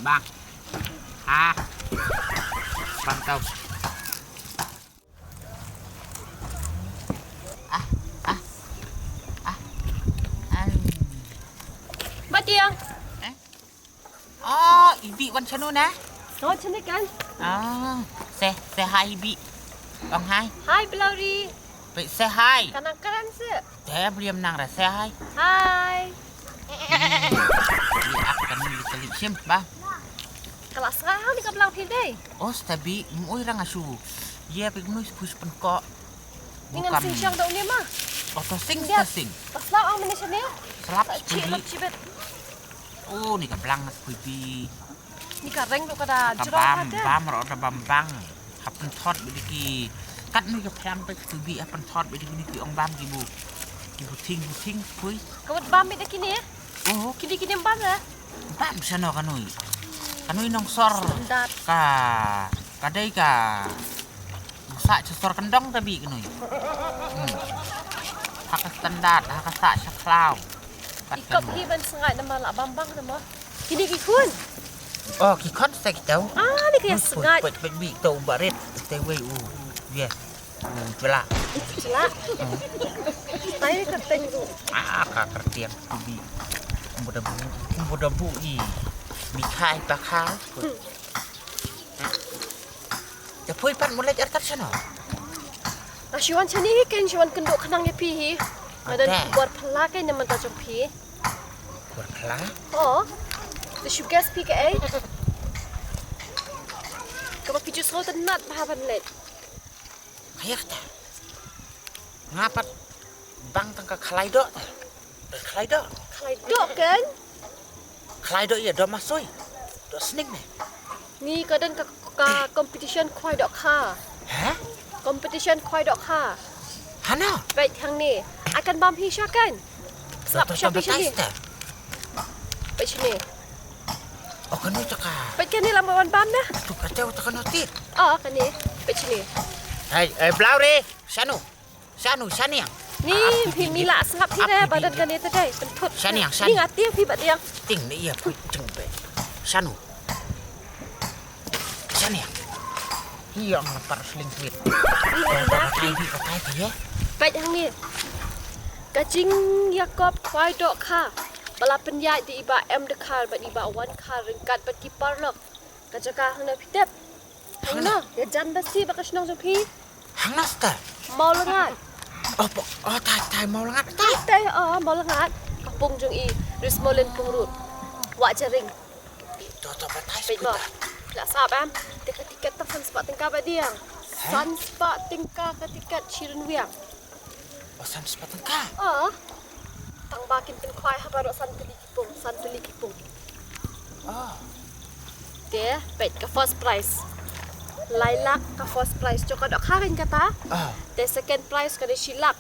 Bang. Bang tau. Mbak Tiang. Oh, Ibi wan chanu na. Oh, cantik kan? Say hi Ibi. Bang hi. Hai Blauri. Say hi. Kanan-kanan se. Saya beliau menang dah. Say hi. Hai. Dia akan ditelik sim, bang. Kalau sekarang ni kau belang pindai. Oh, tapi mui rang asu. Dia pergi nulis push penkok. Dengan siang dah ni mah. Oh, tosing. Pasal ang Malaysia ni. Selap Cibet sepuji. cibet. Oh, ni kablang sepuji. Ni kareng tu kada jerok Kabam, ada. bam, roda bambang. Kapan thot bediki. Kat ni ke pram pe sepuji apan thot bediki ni ki ong bam gibu. Gibu ting pui. Kau bam ni kini. Oh, Kini bam lah. bam sana kanui. Kanui nong sor. Standar. Kadai ka. Sa sor kendong tapi kanui. Hak standar, hak sa saklau. Ikop hiban sengat nama lak bambang nama. Kini kikun. Oh, kikon saya tahu. Ni kaya sengat. Pet bi tau baret. Tei wei Dia. Jela. Celak. Saya kerteng tu. Ka kertiang bi. Muda bu i. Mi khai pa kha. Ya pui pan mulai jartar sana. Syuan cani kan syuan kenduk kenang ya pi. Ada buat pelakai nama tajam pi. Buat kala. Oh. The sugar pi ke ai. Kau piju sol tenat bahaban let. Kayak ta. Ngapat bang tangka khalai dok. Khalai dok. Kalai dok kan? Khalai dok ya do masoi. Do sning ni. Ni kadang ka competition kuai dok ha. Hah? Competition kuai dok ha. Hana? Baik hang ni. Akan bam hisya kan? Sebab syabi sini. Baik sini. Oh, kan itu ka. Baik kan ni lamawan bam dah. Tu kata utak kan otit. Kan ni. Baik sini. Blaure. Sanu, saniang. Ni pi mila sangap hira badan kan ni tadai. Pentut. Saniang. Ni ngati pi bat yang. Ting ni ia pui jengbe. Sanu. Saniang. Iya ngapar seling tweet. Pakai ya. Baik hang ni. Kacing Yakob kuai dok ha. Bala penyai di iba M dekar bat iba wan kar ringkat bat kipar lok. Kajaka hang na pitep. Hang na ya jan basi bakas nong zopi. Hang nasta. Mau lengat. Oh, tai mau lengat. Tai mau lengat. Kapung jung i. Ris molen pungrut. Wak jaring. Tu batai Baik mo. Nak sab am. Tiket tak san sepak tingkah bat diang. San sepak tingkah ke tiket Shirin Wiang. Bosan sepatang ka. Tang bakin pen kuai ha baru san teli kipung. Oh. Dia baik ke first prize. Lailak ke first prize. Joko dok harin kata. The second prize kada silak.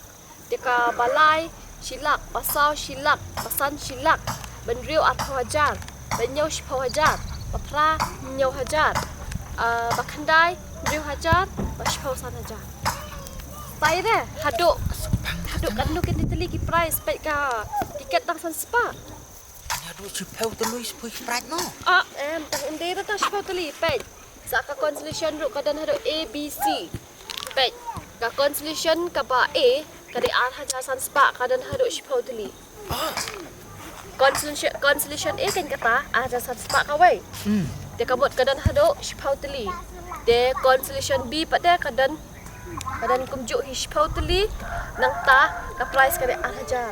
Dia ka balai silak, pasau silak, pasan silak, benriu 8,000, benyau 10,000, bapra nyau 1,000, bakandai riu 1,000, baspau 1,000. Tai deh, haduk kan lu kan diteli ki prize baik ka tiket tang san spa. Ya du cipau tulis pui sprite no. Tang unde ta spau teli baik. Saka consolation ru kadan hado A B C. Baik. Ka consolation ka ba A kadi ar haja san spa kadan hado spau teli. Consolation A kan kata haja san spa ka wei. Dia kabut kadan hado spau teli. De consolation B pada kadan kumjuk hispau teli nang ta ka price kade 8,000.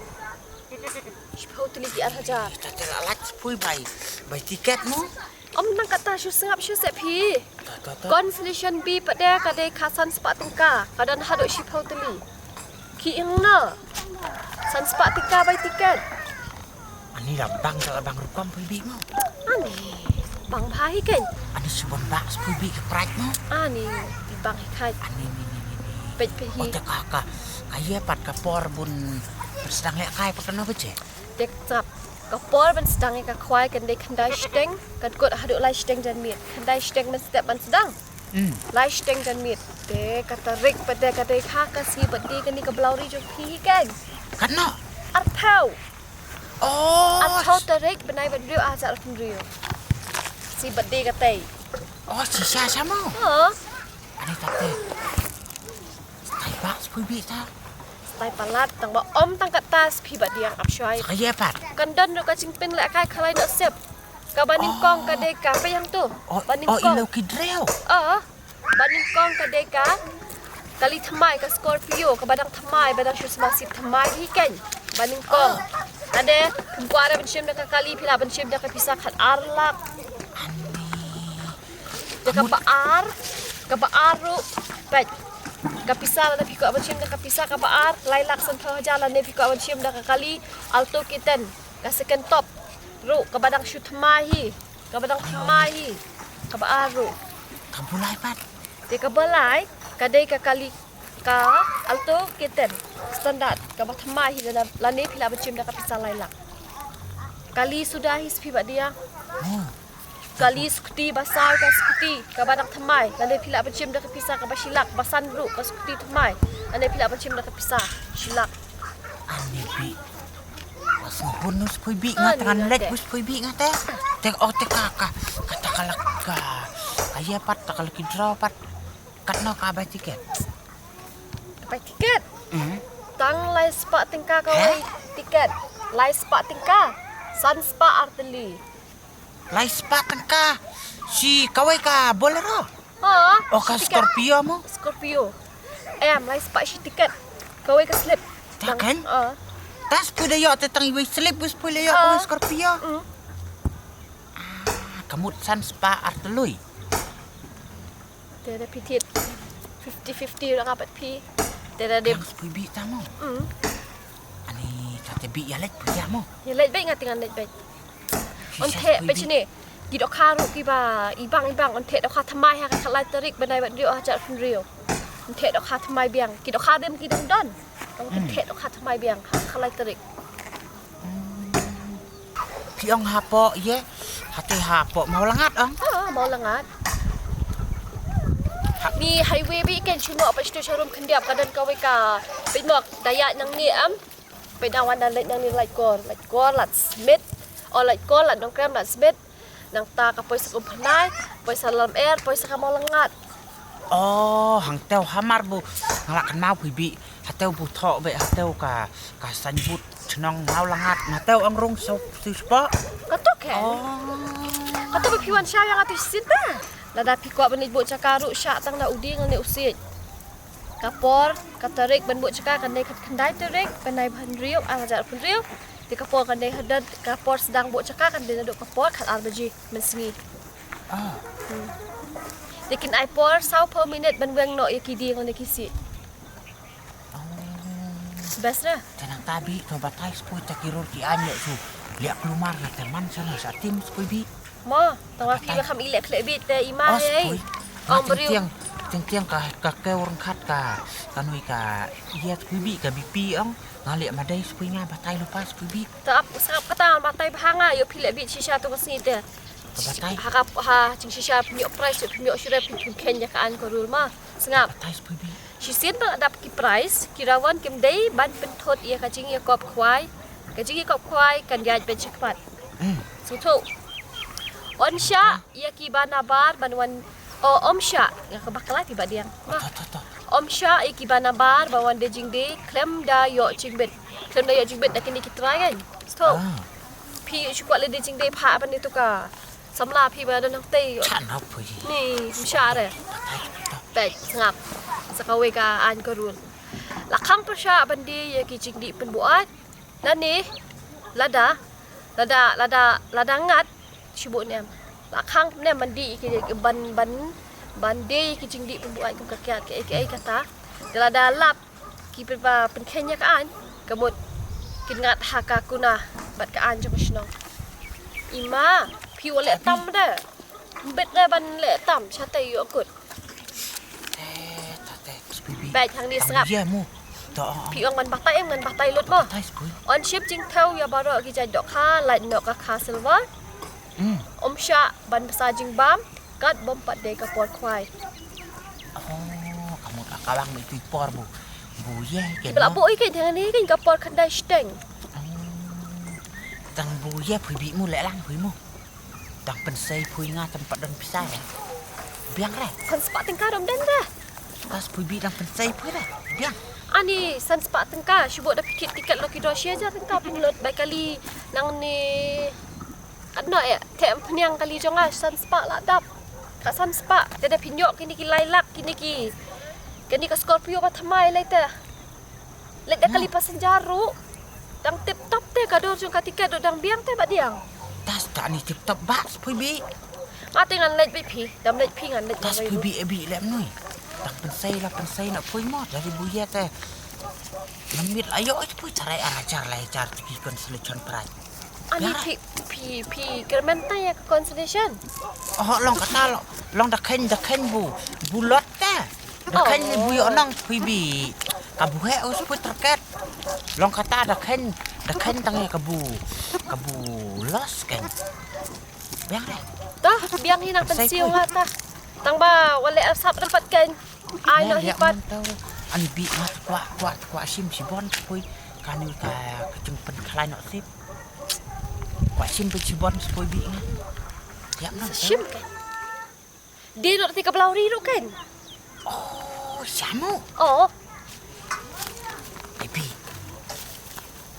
Hispau teli di 8,000. Kita lalat pui bai tiket no. Om nang kata syu sengap syu sep hi. Consolation B pada kade kasan sepak tingka kadan haduk hispau teli. Ki ing na. San sepak tingka bai tiket. Ani lah bang kalau bang rukam pui bi mo. Ani bang bhai kan. Ani subon bak pui bi ke pride no. Ani di bang hikai. Ani ni. Pet pehi. Oh, kakak. Kaya pat kapor bun bersedang lek kai pakai apa je? Dek cap. Kapor ban sedang ka kwai kan dek kandai steng kan kot haduk lai steng jan mit. Kandai steng ban step ban sedang. Lai steng jan mit. Dek kata rik pada kata ka kasi badi kan ni ka blauri jo pi kan. Kano? Arpau. Oh. Arpau tarik benai ban riu ajar kan riu. si birthday katay. Oh, si Sha sama. Ani tate. Stay back spui bi ta. Stay palat tang ba om tang katas pi birthday ang apshoy. Kaya pat. Kan don ro ka chingpin la kai khalai no sep. Ka baning kong ka de ka pa yang tu. Baning Oh, kong. ilaw kidreo. Baning kong ka de ka. Kali thamai ka Scorpio ka badang thamai badang shus masip thamai hi ken. Baning kong. Ade kuara bensim dak kali pila bensim dak pisah khat arlak. Dak ka baar ru pet. Ka pisah dak piko bensim dak pisah ka baar lailak san kha jalan ne piko bensim dak kali alto kiten ka second top ru ka badang shut thamai hi. Ka badang thamai hi. Ka baar ru. Kabulay pat. Di ka balay, kadai ka kali ka alto kitten standard ka bathamai hi lani pila bacim da ka pisah lailak. Kali sudah his pi dia. Kali skuti basal ka skuti ka badang thamai lani pila bacim da ka pisah ka basilak basan ru ka skuti thamai lani pila bacim da ka pisah silak. Ani bi. Was bonus pui bi ngatangan let bus pui bi ngate. Tek ka kata kalak ka. Kaya pat takal kidraw pat. Katno ka ba tiket? Dapat tiket. Tang lai spa tingka kawai tiket. Lai spa tingka. Sun spa arteli. Lai spakan ka. Si kawai ka bolero. O ka tiket. Scorpio mo? Scorpio. Lai spa si tiket. Kawai ka slip. Takan? Tas pwede yo tetang iwi slip bus pwede yo ko Scorpio. Kamut san spa arteloy. Dia pitit 50-50 orang dapat pi. Dia dia Yang pui bi tamo. Ani kate bi ya let pui ya mo. ya let baik ngatingan let baik. On the pe sini. Gidok karu ki ba ibang on the dok kha thamai ha ka lai tarik bandai bat rio ajak pun rio. On the dok kha thamai biang gidok kha dem gidong don. On the dok kha thamai biang ka lai tarik. Piong hapo ye. Hati hapo mau langat ang. Mau lengat. Ni highway bi kan cuma apa situ showroom kendiap kadan kawai ka pinok daya nang ni pedawan dan nang ni light core lat smith or light core lat dong krem lat smith nang ta ka poisa kumpanai poisa lam air poisa ka mau lengat. Oh, hang teu hamar bu. Ngalakan mau pui bi. Hateu bu thok be hateu ka sanbut chnong mau langat. Nateu ang rong so spa. Katok kan? Katok piwan sya yang atu sita. Lada pikwa benit buat cakaru syak tang na udi ngan ne usit. Kapor katarik ben buat cakar kan ne kendai tarik benai ban riu ajar pun riu. Di kapor kan ne hadat kapor sedang buat cakar kan ne duk kapor kat arbaji mensengi. Lekin ai por sau per minute ben weng no yakidi ngan ne kisi. Best na. Tenang tabi to batai spui takirur ki anye su. Liak keluar na teman sana sa tim spui bi. Ma, tawak ki kham ilek klebit te ima hei. Om beriu. Tiang ka ke orang khat ka kanui ka iya spui bi ka bipi ang ngalik madai spui nga batai lupa spui bi. Tak sap kata batai bahanga yo pilek bit shisha tu kesini te. Batai Harap cing shisha punya price punya syurep punya kenya ka an korul ma. Sengap. batai spui bi. Shisin bang adap ki price kirawan kim dei ban pentot ia kacing ia kop kwai. Kacing ia kop kwai kan jaj ben cekpat. Sutu. On sya ia ki banabar banwan om sya yang kebakala tiba diang. Om sya ia ki banabar bawan de jing de klem da yo jingbet. Klem da yo jingbet dak ni kitrai kan. Sutu. Pi chukwat le de jing de pha ban itu ka. Samla pi ba dan tei. Chan hop pui. Ni sya re. Baik, sengap. Sakawe ka an korul. Lakang persya bandi ia ki jing di penbuat. Dan ni lada ngat sibuk nem. Lakang nem mandi ki bandi ki jing di penbuat kum kakiat ke kata. Lada lap ki pen kenya ka an. Kamut kin ngat haka kuna bat ka an jong snong. Ima pi wale tam da. Bet da ban le tam chatai yo kut. Baik hang ni sengap. Ya mu. Pi ong man batai lut mo. Batai spui. On ship jing tau ya baro ki jai dok ha light nok ka silver. Om sya ban besar jing bam kat bom pat de ka por kwai. Oh, kamu tak kalang itu por bu. Bu ye ke. Bela bo ikan dengan ni kan ka por kandai steng. Tang bu ye pui bi mu le lang pui mu. Dang pensay pui nga tempat dan pisah. Biang re. San spa tengka dom den dah. Tas pui bi dang pensay pui re. Biang. Ani san spa tengka syubuk dah pikir tiket loki dosia aja tengka pinglot baik kali nang ni ano ya kem peniang kali jonga san spa lah dap. Ka san spa ada pinyok kini ki lailak kini ka Scorpio ba thamai lai ta. Lek dah kali pasen jaru. Dang tip top te ka dor jong ka tiket do dang biang te ba diang. Tas tak ni tip top bak pui bi. Ngate ngan lek bi pi, dam lek pi ngan lek Tas pui bi ebi lem nui. Dang pensay nak pui mo dari buya te. Lamit ayo pui carai arajar lai jar tiki kon selechon prai. Ani pi kermenta ya consolation. Oh long kata long dah ken bu bulot te. Dah ken ni buya onang pui bi. Kabu he us pui terket. Long kata dah ken tangnya kabu los kan. Biang re. Dah biang hinang pensiu ngata. Tang ba wale asap dapat kan. Ai nak hipat. Ani bi mat kwa sim si bon pui kanu ka kecung pen klai nak sip. Kwa sim pe si bon pui bi nga. Tiap nak. Sim kan. Dia nak 30 ribu kan. Oh, samu. Oh. Bi.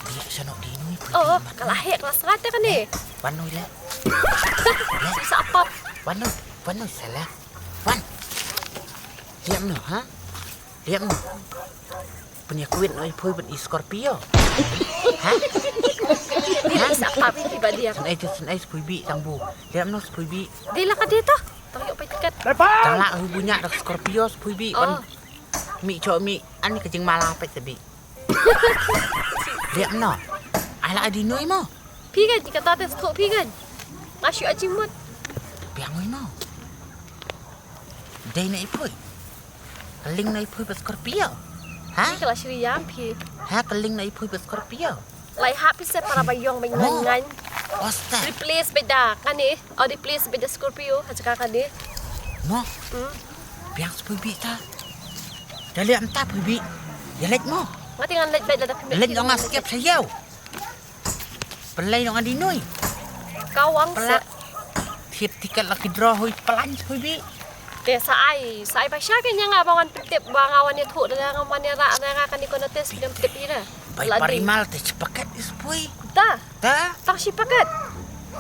Dia sanok di nui pui. Oh, kalah hek kelas rata kan ni. Wanoi le. Susah apa? Wanoi salah. Wan. Diam no, ha? Diam no. Punya kuit noi pui ben Scorpio. Ha? Dia bisa apa pi ba dia. Sen ai pui bi tangbu. Diam no pui bi. Dia lah ka dia tu. Tang yuk pai tiket. Tang la hu bunyak dak Scorpio pui bi Oh. Mi cho mi ani kejeng malah pek tebi. Diam no. Ala di noi mo. Pi kan dikata tes kok pi kan. Masuk aja mut. Biang noi mo. Dai na ipui. Keling na ipui pas Scorpio. Ha? Ni kalau Sri yang pi. Ha keling na ipui pas Scorpio. Lai hap pi se para bayong ngan. Osta. Replace beda kan ni. Oh replace beda Scorpio haja kan ni. Mo. Biang sepui bi ta. Dah lihat entah pui bi. Ya lek mo. Ngati ngan let beda dah pi. Lek ngah skip sayau. Pelai ngah di noi. Kawang se. Pelak. Tiap tiket laki draw hui pelan pui bi. Te sai pa sya kan yang abangan tip bangawan ni thu dengan ngawan ni ra kan ni kono tes film tip ni na. Pai parimal te cepaket ispui. Ta. Ta. Tak si pakat.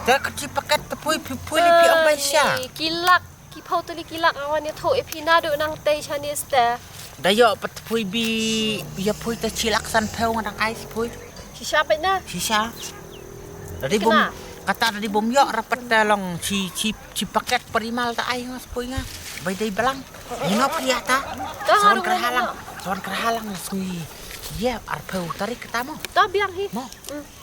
Ta kecipaket tepui pui li pi ong bai sya. Kilak. Ki pau tu li kilak ngawan ni thu epina do nang te Chinese te. Dayo pat pui bi ya pui te cilak san peu ngadang ais pui. Si sya pa na. Sisa. Dari bom kata dari bom yok rapat long si paket parimal ta ai ngas pui nga. Bai dai belang. Ino pria ta. Sawan kerhalang sui. Ya arpau tarik ketamo. Ta biang hi. Mo.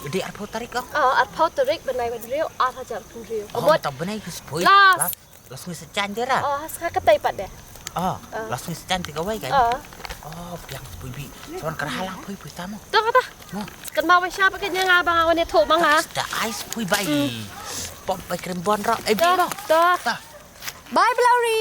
Di arpau tarik kok. At pau tarik benai ben rio at hajar pun rio. Oh, Obot. tak benai kes pui. Las. Langsung secan je lah. Oh, ska katai pat deh. Oh, langsung secan tiga wai kan. Oh, biang pui bi. Sawan kerhalang pui tamo. Ta kata. Mo. Kan mau sya pa kan yang abang ngawan ni thu bang ha. Da ais pui bai. Pom bai krem bon ro. Bi mo. Ta. Ta. Bye Blaury.